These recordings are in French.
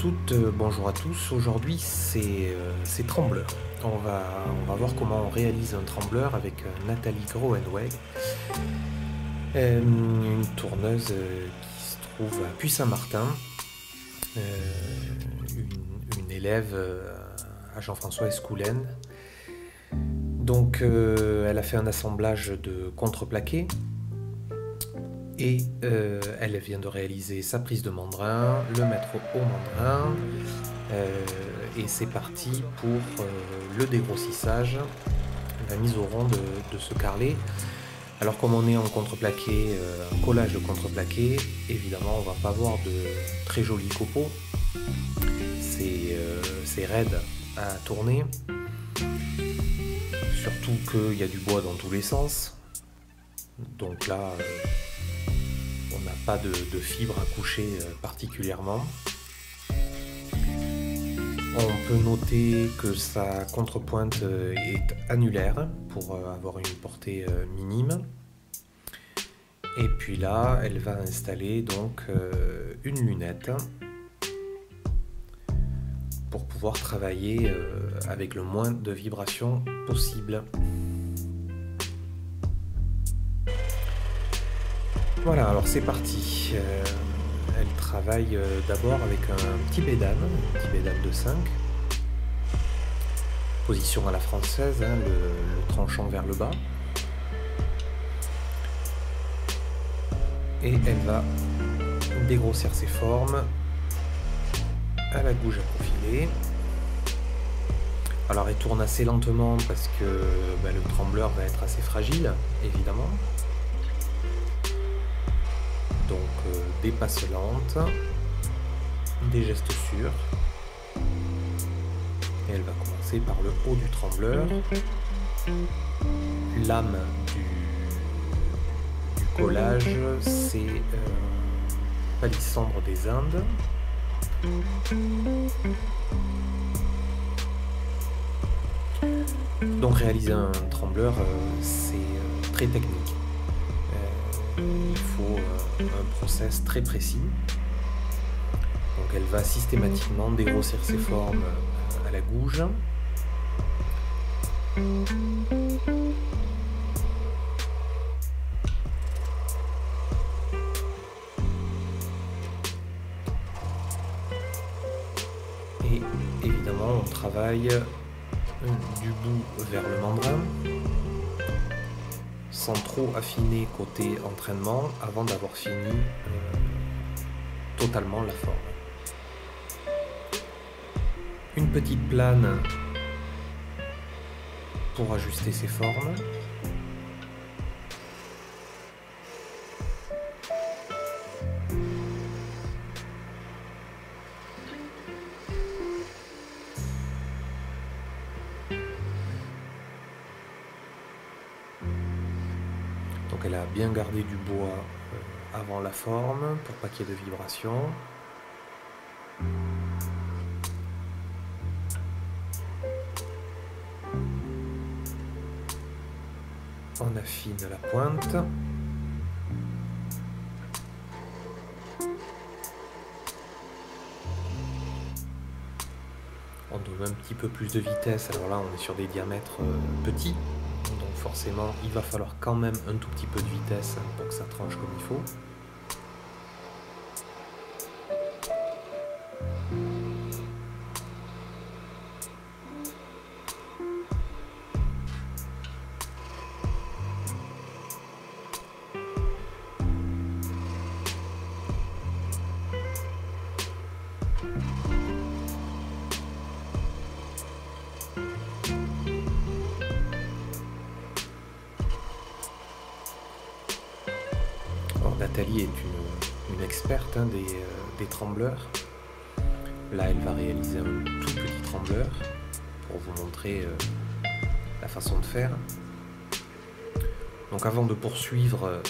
toutes, bonjour à tous. Aujourd'hui, c'est trembleur. On va voir comment on réalise un trembleur avec Nathalie Groenweg, une tourneuse qui se trouve à Puy-Saint-Martin, une élève à Jean-François Escoulène. Donc, elle a fait un assemblage de contreplaqué et elle vient de réaliser sa prise de mandrin, le mettre au mandrin, et c'est parti pour le dégrossissage, la mise au rond de ce carrelet. Alors comme on est en contreplaqué, un collage de contreplaqué, évidemment on va pas avoir de très jolis copeaux, c'est raide à tourner, surtout qu'il y a du bois dans tous les sens, donc là on n'a pas de fibre à coucher particulièrement. On peut noter que sa contrepointe est annulaire pour avoir une portée minime. Et puis là, elle va installer donc une lunette pour pouvoir travailler avec le moins de vibrations possible. Voilà, alors c'est parti. Elle travaille d'abord avec un petit bédane de 5. Position à la française, hein, le tranchant vers le bas. Et elle va dégrossir ses formes à la gouge à profiler. Alors elle tourne assez lentement parce que le trembleur va être assez fragile, évidemment. Donc des passes lentes, des gestes sûrs. Et elle va commencer par le haut du trembleur. L'âme du collage, c'est Palissandre des Indes. Donc réaliser un trembleur, c'est très technique. Il faut un process très précis. Donc elle va systématiquement dégrossir ses formes à la gouge. Et évidemment on travaille du bout vers le mandrin, sans trop affiner côté entraînement avant d'avoir fini totalement la forme. Une petite plane pour ajuster ses formes. Donc elle a bien gardé du bois avant la forme pour pas qu'il y ait de vibrations. On affine la pointe. On donne un petit peu plus de vitesse. Alors là on est sur des diamètres petits. Donc forcément, il va falloir quand même un tout petit peu de vitesse pour que ça tranche comme il faut. Nathalie est une experte des trembleurs. Là, elle va réaliser un tout petit trembleur pour vous montrer la façon de faire. Donc avant de poursuivre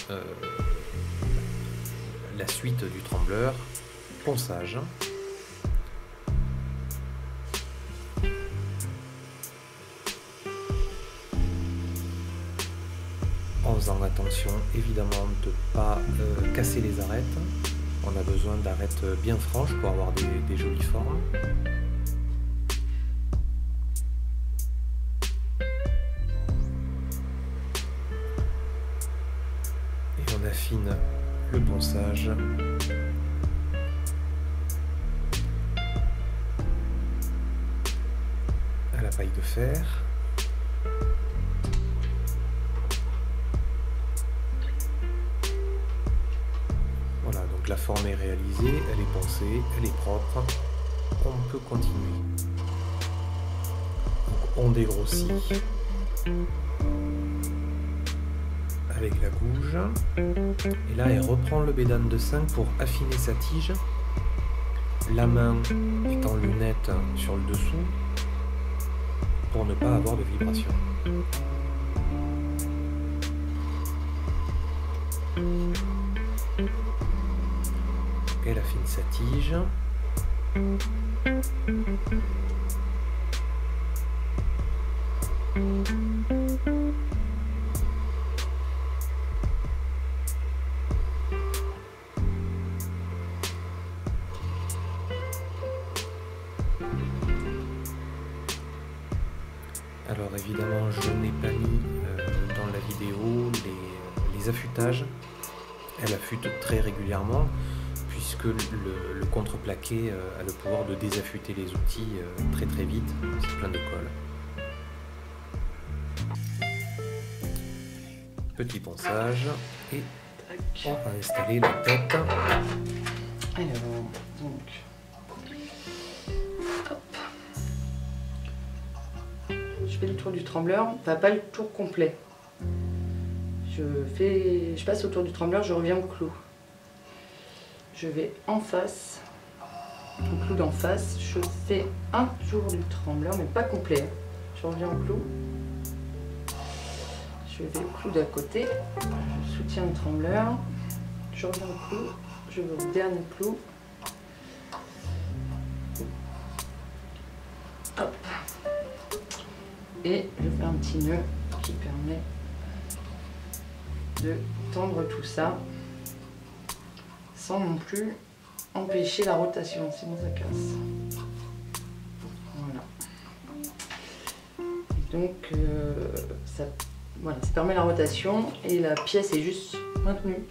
la suite du trembleur, ponçage. En faisant attention évidemment de ne pas casser les arêtes. On a besoin d'arêtes bien franches pour avoir des jolies formes. Et on affine le ponçage à la paille de fer. Voilà, donc la forme est réalisée, elle est poncée, elle est propre. On peut continuer. Donc on dégrossit avec la gouge. Et là, elle reprend le bédane de 5 pour affiner sa tige. La main est en lunette sur le dessous pour ne pas avoir de vibration. Elle affine sa tige. Alors évidemment, je n'ai pas mis dans la vidéo les affûtages. Elle affûte très régulièrement puisque le contreplaqué a le pouvoir de désaffûter les outils très très vite, c'est plein de colle. Petit ponçage et on va installer la tête. Alors, donc, hop. Je fais le tour du trembleur, enfin pas le tour complet. Je passe autour du trembleur, je reviens au clou. Je vais en face, au clou d'en face, je fais un tour du trembleur, mais pas complet. Je reviens au clou. Je vais au clou d'à côté, je soutiens le trembleur, je reviens au clou, je vais au dernier clou. Hop. Et je fais un petit nœud qui permet de tendre tout ça sans non plus empêcher la rotation, sinon ça casse. Voilà. Et donc voilà, ça permet la rotation et la pièce est juste maintenue.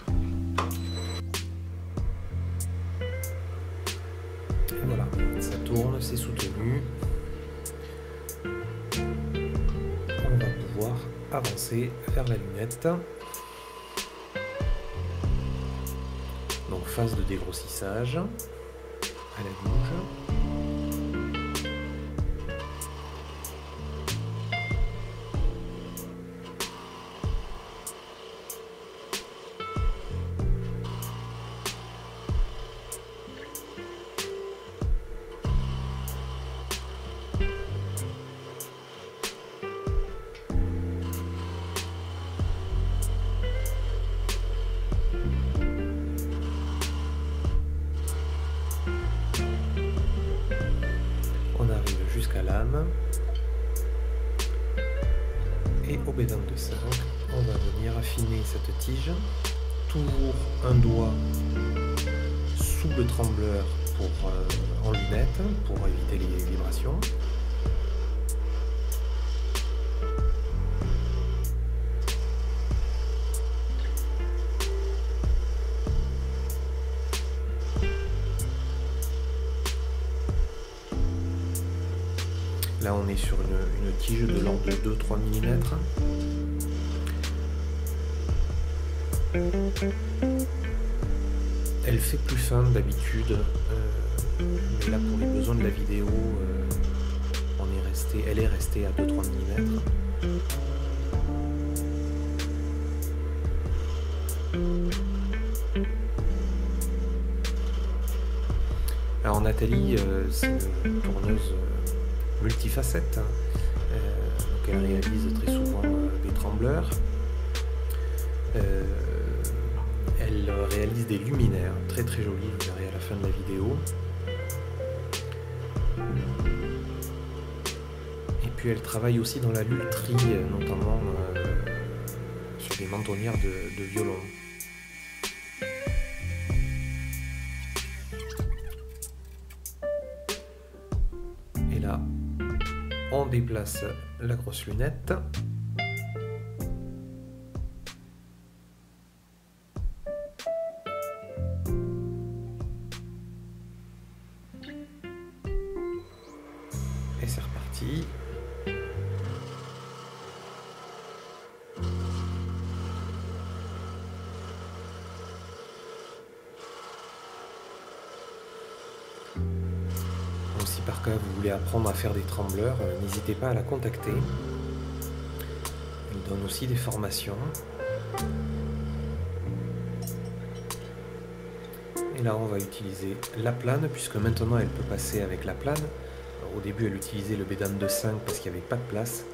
Et voilà, ça tourne, c'est soutenu. On va pouvoir avancer vers la lunette. Donc phase de dégrossissage à la gouge. Jusqu'à l'âme et au bédane de 5 on va venir affiner cette tige, toujours un doigt sous le trembleur en lunette pour éviter les vibrations. Là on est sur une tige de l'ordre de 2-3 mm. Elle fait plus fin d'habitude, mais là pour les besoins de la vidéo, elle est restée à 2-3 mm. Alors Nathalie, c'est une tourneuse multifacette, donc elle réalise très souvent des trembleurs. Elle réalise des luminaires très très jolis, vous verrez à la fin de la vidéo. Et puis elle travaille aussi dans la lutherie, notamment sur des mentonnières de violon. déplace la grosse lunette. Et c'est reparti. Donc, si par cas vous voulez apprendre à faire des trembleurs, n'hésitez pas à la contacter. Elle donne aussi des formations. Et là on va utiliser la plane, puisque maintenant elle peut passer avec la plane. Alors, au début elle utilisait le bédane de 5 parce qu'il n'y avait pas de place.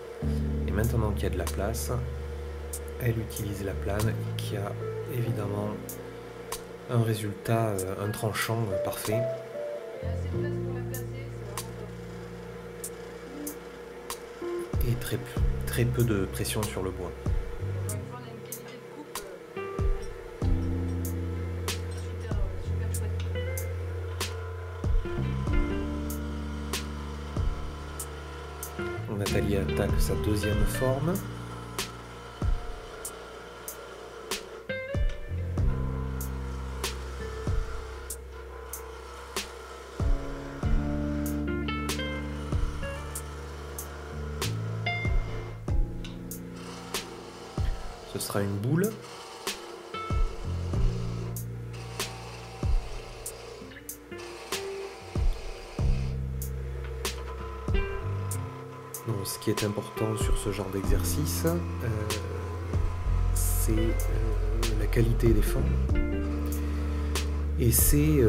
Et maintenant qu'il y a de la place, elle utilise la plane qui a évidemment un résultat, un tranchant parfait. Et très peu de pression sur le bois. Nathalie attaque sa deuxième forme. Ce sera une boule. Donc, ce qui est important sur ce genre d'exercice, c'est la qualité des formes. Et c'est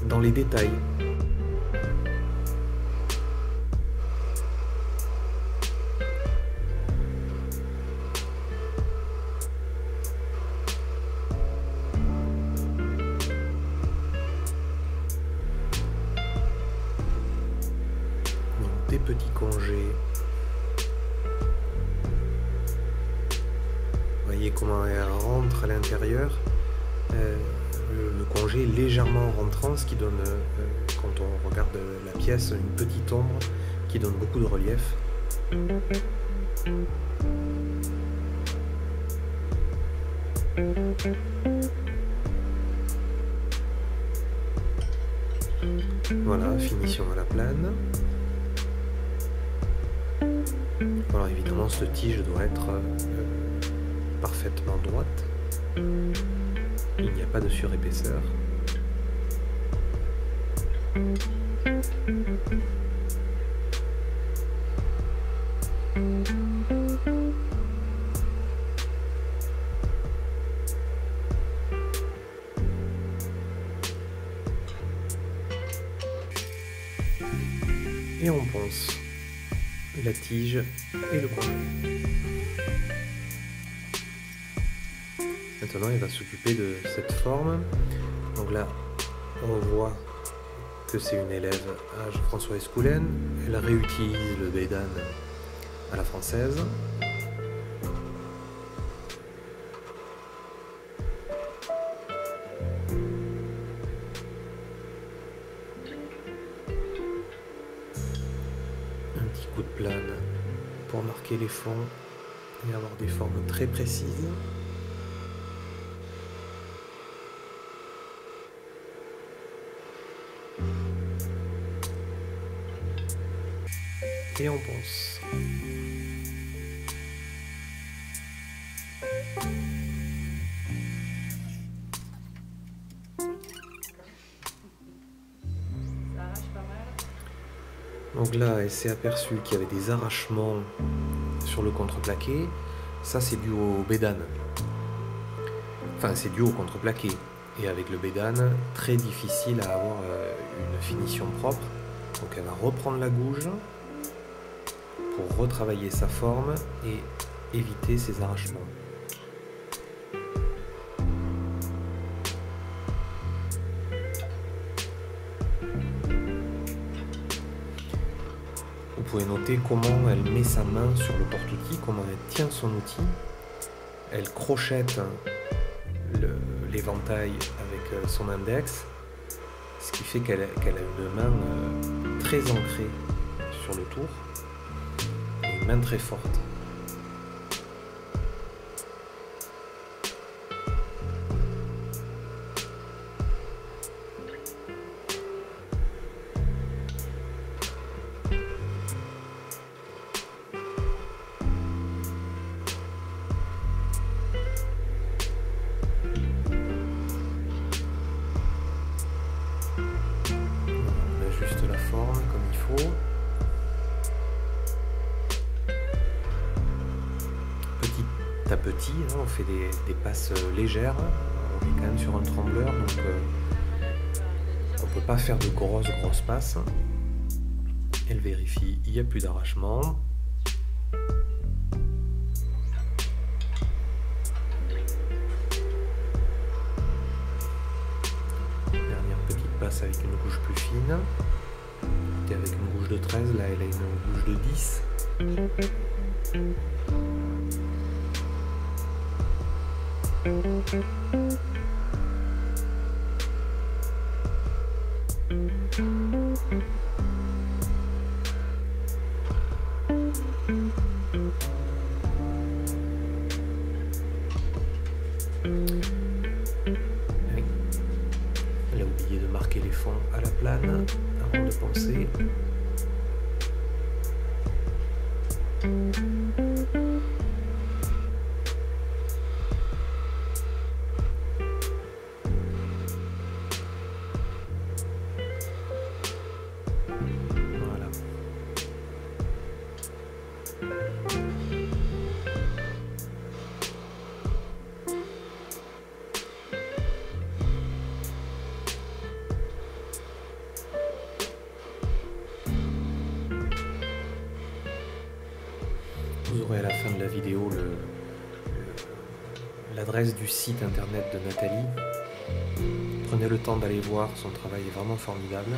dans les détails. Des petits congés. Vous voyez comment elle rentre à l'intérieur. Le congé est légèrement rentrant, ce qui donne, quand on regarde la pièce, une petite ombre qui donne beaucoup de relief. Voilà, finition à la plane. Alors évidemment, ce tige doit être parfaitement droite. Il n'y a pas de surépaisseur. Et on ponce la tige et le congé. Maintenant, il va s'occuper de cette forme. Donc là, on voit que c'est une élève à François Escoulaine. Elle réutilise le bédane à la française. Un petit coup de plane pour marquer les fonds et avoir des formes très précises. Et on ponce. Donc là, elle s'est aperçue qu'il y avait des arrachements sur le contreplaqué. Ça, c'est dû au bédane. Enfin, c'est dû au contreplaqué. Et avec le bédane, très difficile à avoir une finition propre. Donc elle va reprendre la gouge pour retravailler sa forme et éviter ces arrachements. Vous pouvez noter comment elle met sa main sur le porte-outil, comment elle tient son outil. Elle crochette l'éventail avec son index, ce qui fait qu'elle a une main très ancrée sur le tour. main très forte. Comme il faut. Petit à petit, hein, on fait des passes légères. On est quand même sur un trembleur, donc on ne peut pas faire de grosses passes. Elle vérifie, il n'y a plus d'arrachement. Dernière petite passe avec une gouge plus fine. Avec une gouge de 13, là elle a une gouge de 10. Oui. Elle a oublié de marquer les fonds à la plane avant de penser. Voilà. Vous aurez à la fin de la vidéo l'adresse du site internet de Nathalie. Prenez le temps d'aller voir, son travail est vraiment formidable.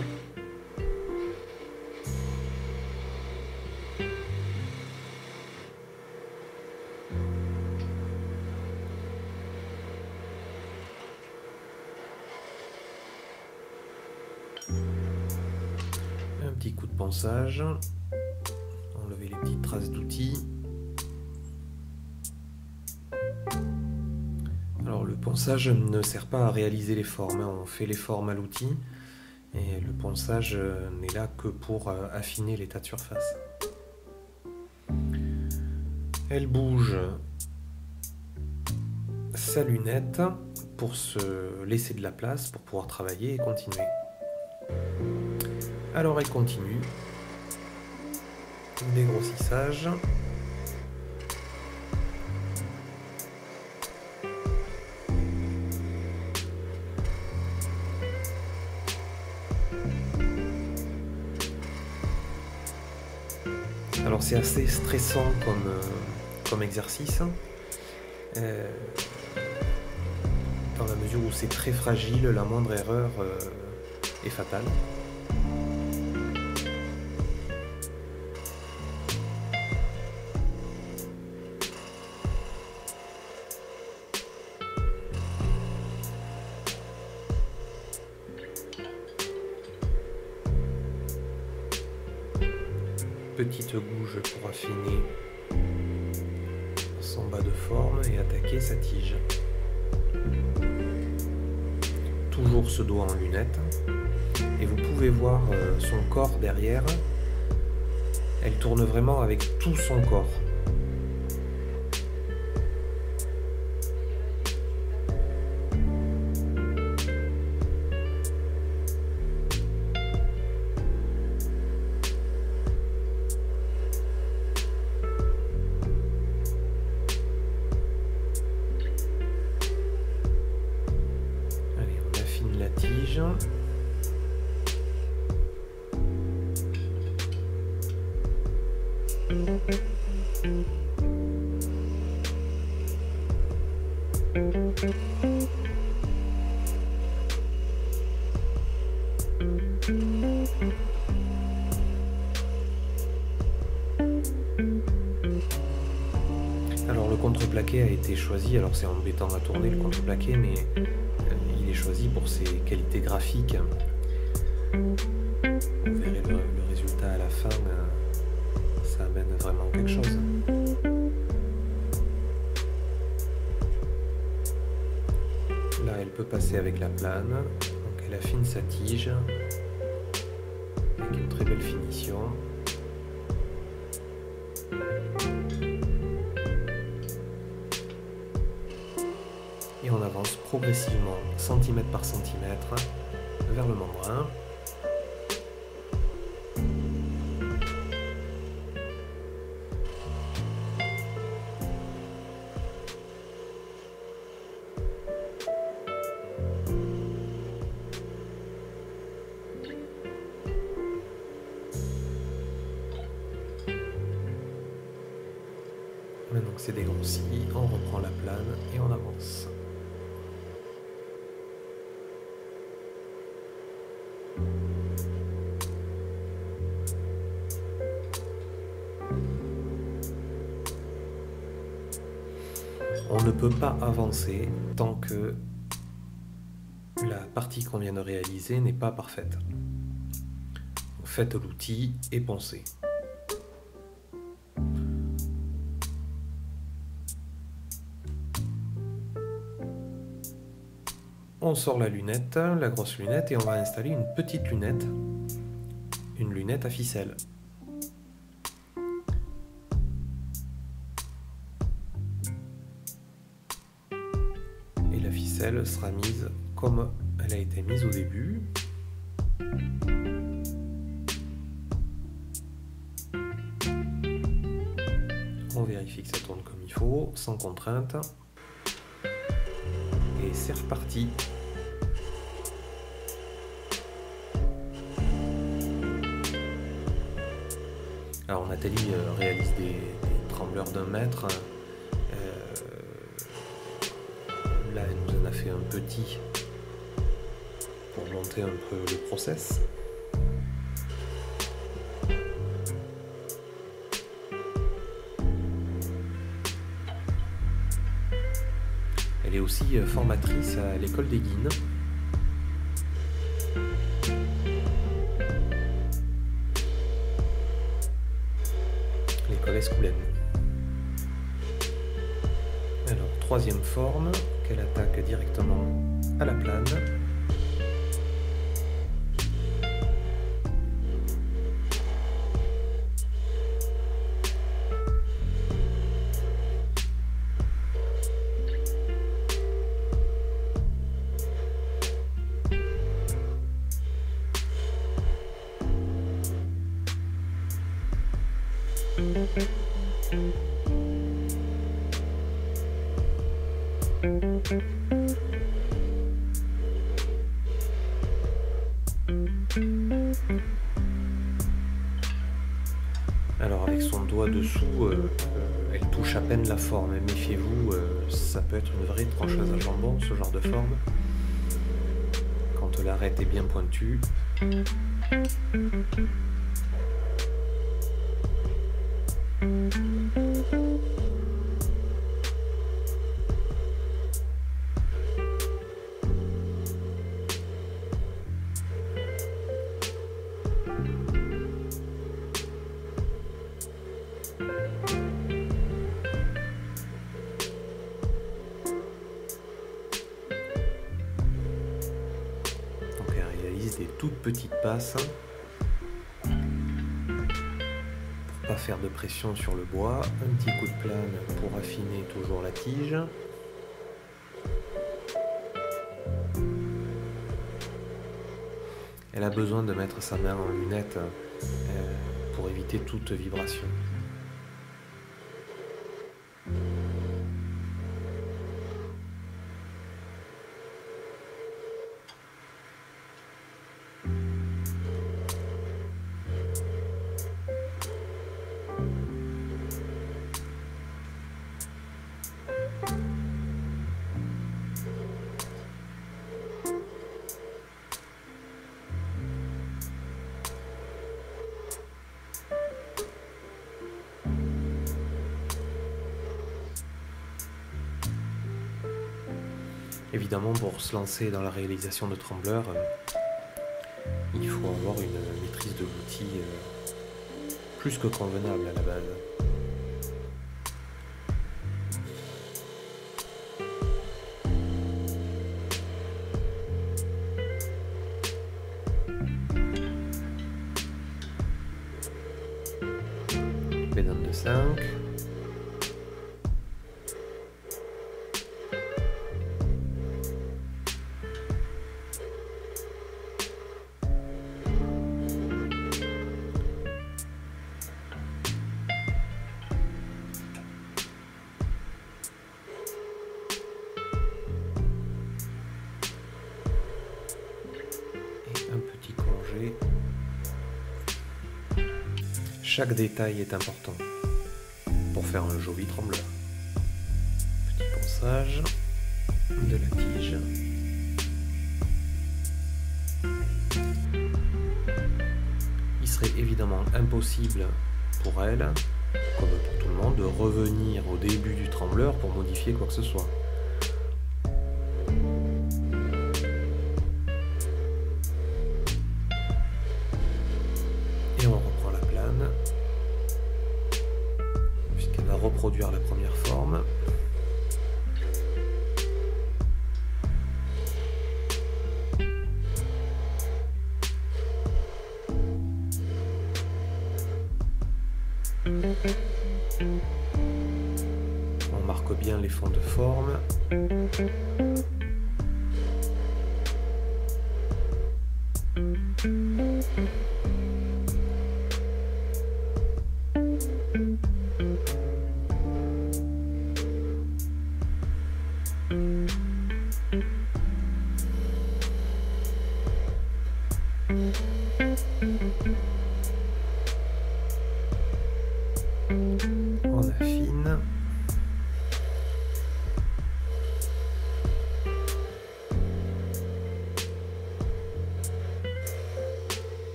Un petit coup de ponçage, enlever les petites traces d'outils. Alors le ponçage ne sert pas à réaliser les formes, hein. On fait les formes à l'outil et le ponçage n'est là que pour affiner l'état de surface. Elle bouge sa lunette pour se laisser de la place pour pouvoir travailler et continuer. Alors elle continue, dégrossissage. Alors c'est assez stressant comme exercice, dans la mesure où c'est très fragile, la moindre erreur est fatale. Petite gouge pour affiner son bas de forme et attaquer sa tige. Toujours ce doigt en lunette. Et vous pouvez voir son corps derrière. Elle tourne vraiment avec tout son corps. La tige. Alors le contreplaqué a été choisi, alors c'est embêtant à tourner le contreplaqué, mais il est choisi pour ses qualités graphiques. Vous verrez le résultat à la fin, ça amène vraiment quelque chose. Là, elle peut passer avec la plane, donc elle affine sa tige avec une très belle finition. Et on avance progressivement, centimètre par centimètre, vers le membrin. Maintenant que c'est dégrossi, on reprend la plane et on avance. On ne peut pas avancer tant que la partie qu'on vient de réaliser n'est pas parfaite. Faites l'outil et poncez. On sort la lunette, la grosse lunette, et on va installer une petite lunette, une lunette à ficelle. Et la ficelle sera mise comme elle a été mise au début. On vérifie que ça tourne comme il faut, sans contrainte. Et c'est reparti. Alors Nathalie réalise des trembleurs d'1 mètre. Là, elle nous en a fait un petit pour monter un peu le process. Elle est aussi formatrice à l'école des Guines. L'école Escoulaine. Alors, troisième forme, qu'elle attaque directement à la plane. Alors avec son doigt dessous, elle touche à peine la forme. Méfiez-vous, ça peut être une vraie trancheuse à jambon, ce genre de forme. Quand l'arête est bien pointue. Des toutes petites passes pour pas faire de pression sur le bois. Un petit coup de plane pour affiner toujours la tige. Elle a besoin de mettre sa main en lunette pour éviter toute vibration. Évidemment, pour se lancer dans la réalisation de trembleurs, il faut avoir une maîtrise de l'outil plus que convenable à la base. Bédane de 5. Un petit congé. Chaque détail est important pour faire un joli trembleur. Petit ponçage de la tige. Il serait évidemment impossible pour elle, comme pour tout le monde, de revenir au début du trembleur pour modifier quoi que ce soit. Et on reprend la plane, puisqu'elle va reproduire la première forme. On marque bien les fonds de forme. On affine.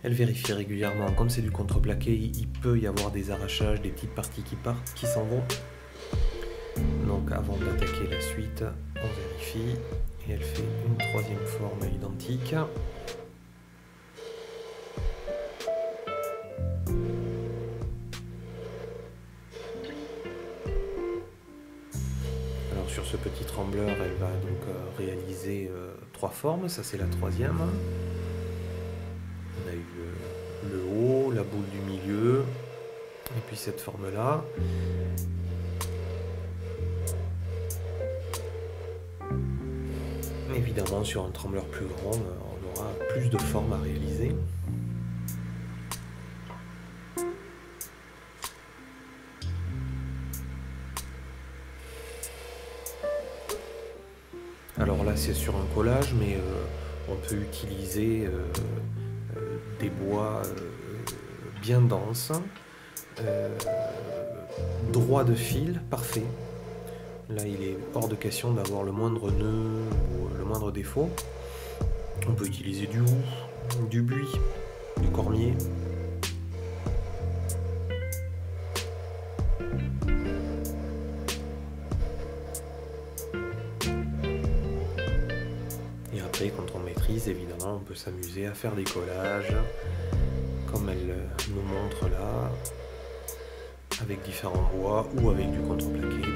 Elle vérifie régulièrement, comme c'est du contreplaqué, il peut y avoir des arrachages, des petites parties qui partent, qui s'en vont. Donc avant d'attaquer la suite, on vérifie et elle fait une troisième forme identique. Alors sur ce petit trembleur, elle va donc réaliser 3 formes, ça c'est la troisième. On a eu le haut, la boule du milieu, et puis cette forme-là. Évidemment, sur un trembleur plus grand, on aura plus de formes à réaliser. Alors là, c'est sur un collage, mais on peut utiliser des bois bien denses, droit de fil, parfait. Là, il est hors de question d'avoir le moindre nœud ou le moindre défaut. On peut utiliser du houx, du buis, du cormier. Et après, quand on maîtrise, évidemment, on peut s'amuser à faire des collages, comme elle nous montre là, avec différents bois ou avec du contreplaqué.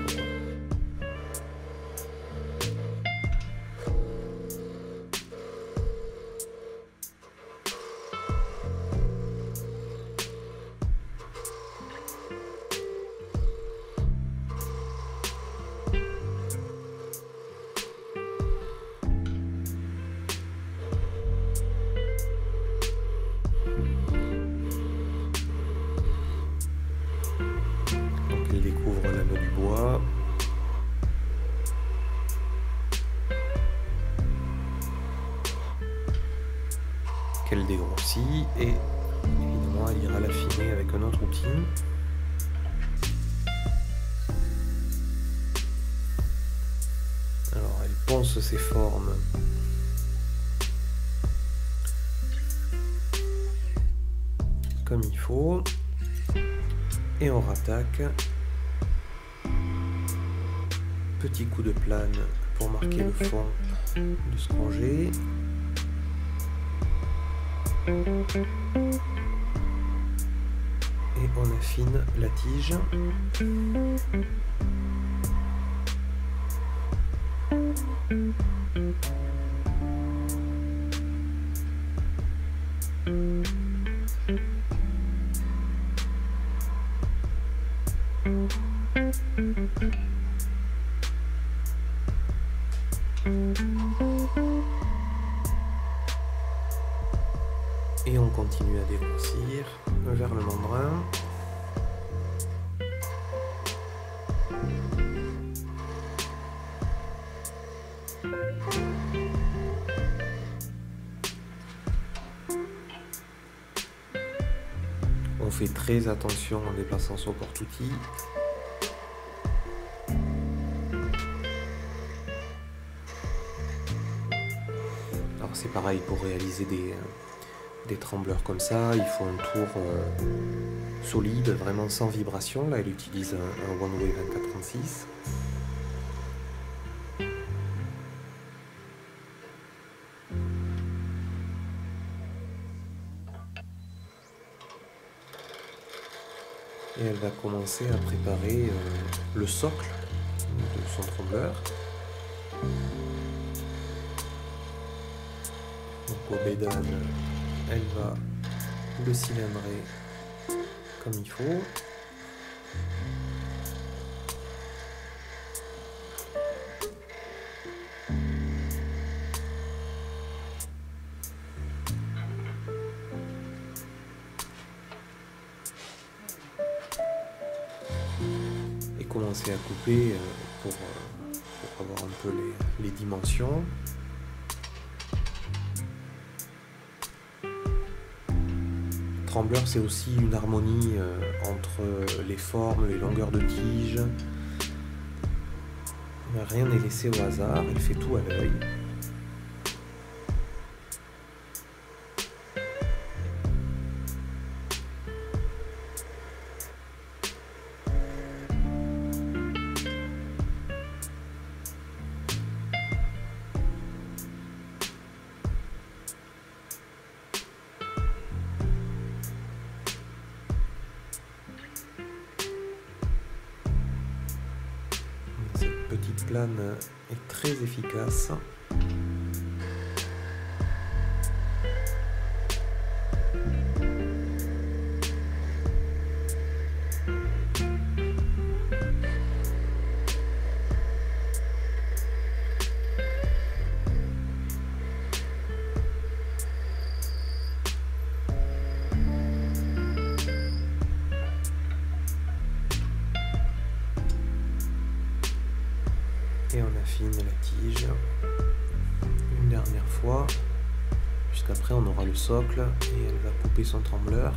Elle découvre l'anneau du bois. Qu'elle dégrossit et évidemment elle ira l'affiner avec un autre outil. Alors elle ponce ses formes comme il faut et on rattaque petit coup de plane pour marquer le fond du scronger. Et on affine la tige. Et on continue à dégrossir vers le mandrin. On fait très attention en déplaçant son porte-outil. Alors c'est pareil pour réaliser des trembleurs comme ça, il faut un tour solide, vraiment sans vibration. Là, elle utilise un One Way 2436. Et elle va commencer à préparer le socle de son trembleur. Donc au bédane, elle va le cylindrer comme il faut. Et commencer à couper pour avoir un peu les dimensions. Trembleur, c'est aussi une harmonie entre les formes, les longueurs de tige. Rien n'est laissé au hasard, il fait tout à l'œil. Cette petite plane est très efficace. Et on affine la tige une dernière fois, puisqu'après on aura le socle et elle va couper son trembleur.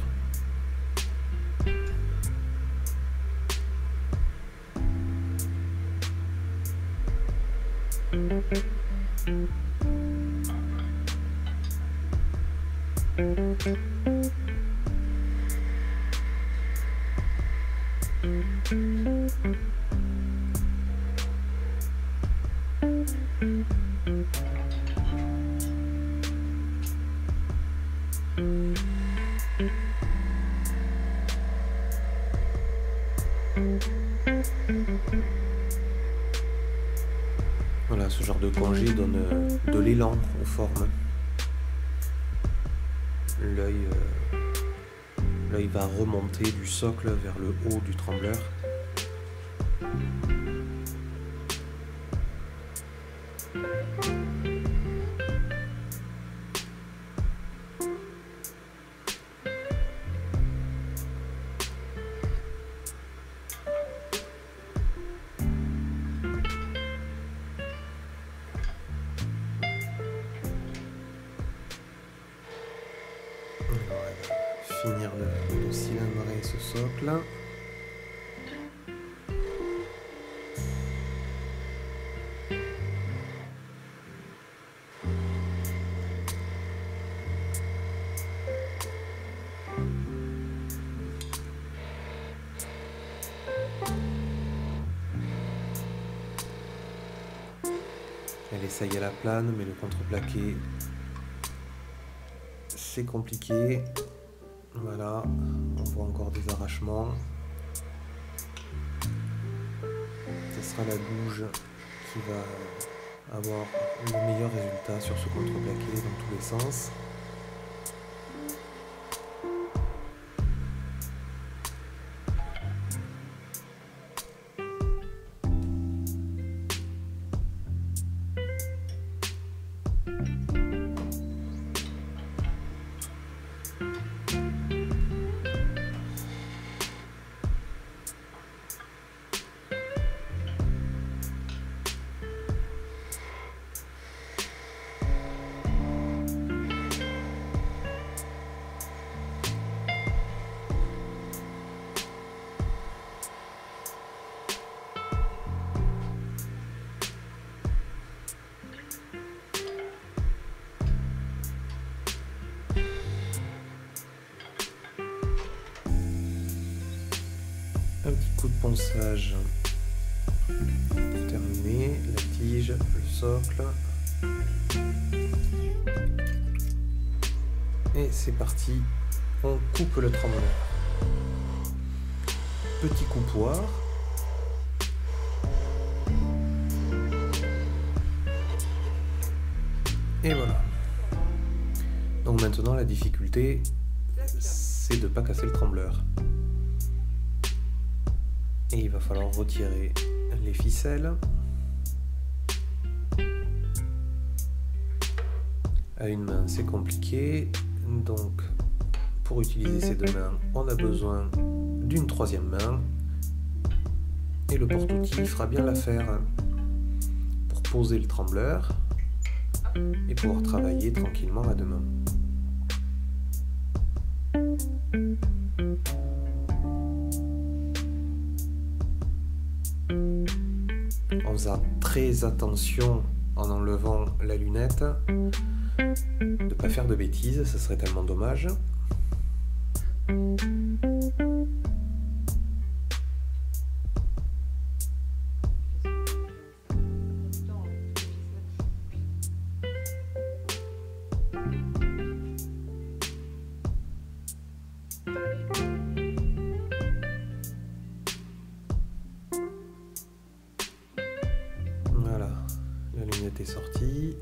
Voilà, ce genre de congé donne de l'élan aux formes. L'œil va remonter du socle vers le haut du trembleur. Finir de cylindrer ce socle. Elle essaye à la plane, mais le contreplaqué, c'est compliqué. Voilà, on voit encore des arrachements. Ce sera la gouge qui va avoir le meilleur résultat sur ce contreplaqué dans tous les sens. Un petit coup de ponçage pour terminer, la tige, le socle. Et c'est parti, on coupe le trembleur. Petit coupoir. Et voilà. Donc maintenant la difficulté, c'est de ne pas casser le trembleur. Et il va falloir retirer les ficelles. À une main, c'est compliqué. Donc, pour utiliser ces deux mains, on a besoin d'une troisième main. Et le porte-outil fera bien l'affaire pour poser le trembleur et pouvoir travailler tranquillement à deux mains. En faisant très attention en enlevant la lunette, de ne pas faire de bêtises, ce serait tellement dommage. Voilà, la lunette est sortie.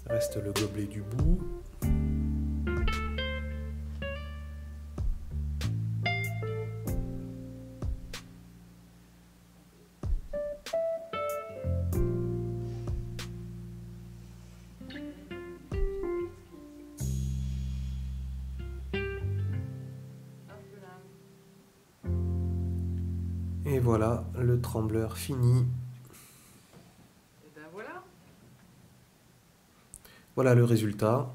Reste le gobelet du bout. Et voilà, le trembleur fini. Voilà le résultat.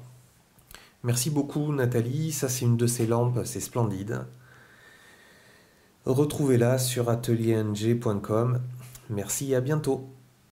Merci beaucoup Nathalie, ça c'est une de ces lampes, c'est splendide. Retrouvez-la sur atelierng.com. Merci et à bientôt.